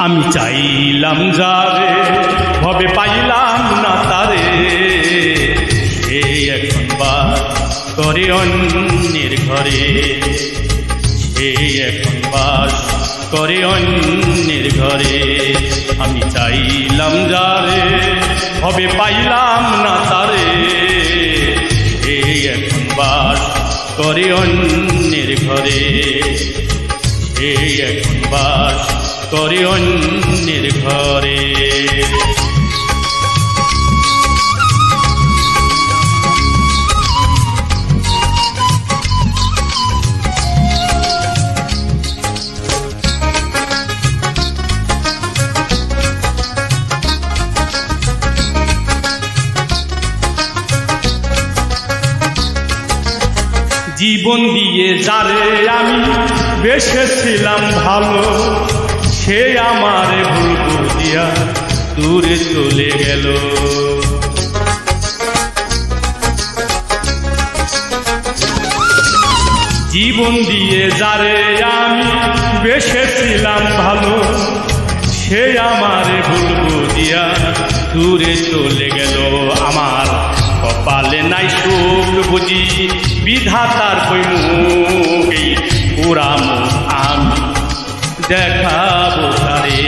আমি চাইলাম যারে ভবে পাইলাম না তারে, সে এখন বাস করে অন্যের ঘরে, সে এখন বাস করে অন্যের ঘরে। আমি চাইলাম যারে ভবে পাইলাম না তারে, সে এখন বাস করে অন্যের ঘরে, সে এখন বাস করে অন্যের ঘরে। জীবন দিয়ে যারে আমি বেসেছিলাম ভালো, সে আমারে ভুল বুঝিয়া দূরে চলে গেল। জীবন দিয়ে যারে আমি বেসেছিলাম ভালো, সে আমারে ভুল বুঝিয়া দূরে চলে গেল। আমার কপালে নাই সুখ বুঝি বিধাতার কইমুখে, পুরাম আমি দেখাবো তারে,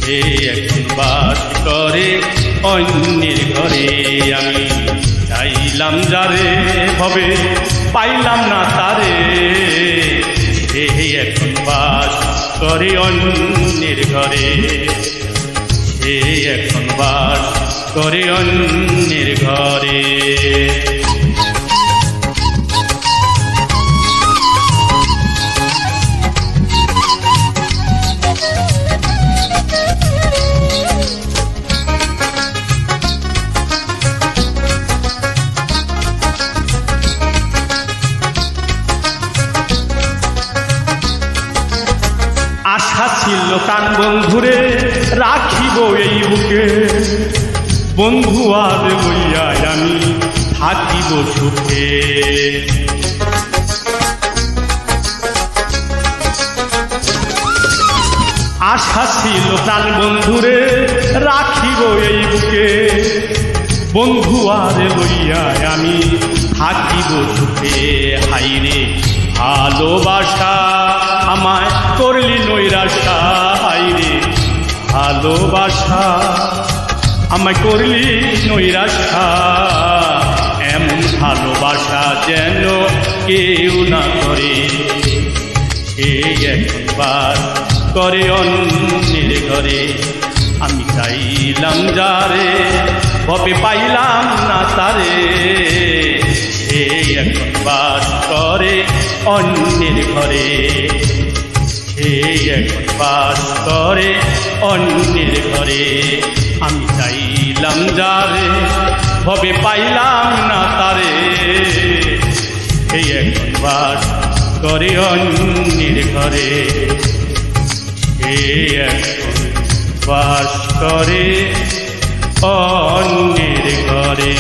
সে এখন বাস করে অন্যের ঘরে। আমি চাইলাম যারে ভবে পাইলাম না তারে, সে এখন বাস করে অন্যের ঘরে, সে এখন বাস করে অন্যের ঘরে। আশা ছিল প্রাণ বন্ধুরে রাখিব এই বুকে, বন্ধু আর বইয়া আমি থাকিব সুখে। আশা ছিল প্রাণ বন্ধুরে রাখিব এই বুকে, বন্ধু আর বইয়া আমি থাকিব সুখে। হাইরে ভালোবাসা আমায় করলি নৈরাশা, হাইরে ভালোবাসা আমায় করলি নৈরাশা। এমন ভালোবাসা যেন কেউ না করে, সে একবার করে অন্যের ঘরে। আমি চাইলাম যারে ভবে পাইলাম না তারে, সে এখন বাস করে অন্যের ঘরে, সে এখন বাস করে অন্যের ঘরে। আমি চাইলাম যারে ভবে পাইলাম না তারে, সে এখন বাস করে অন্যের ঘরে, সে এখন বাস করে অন্যের ঘরে।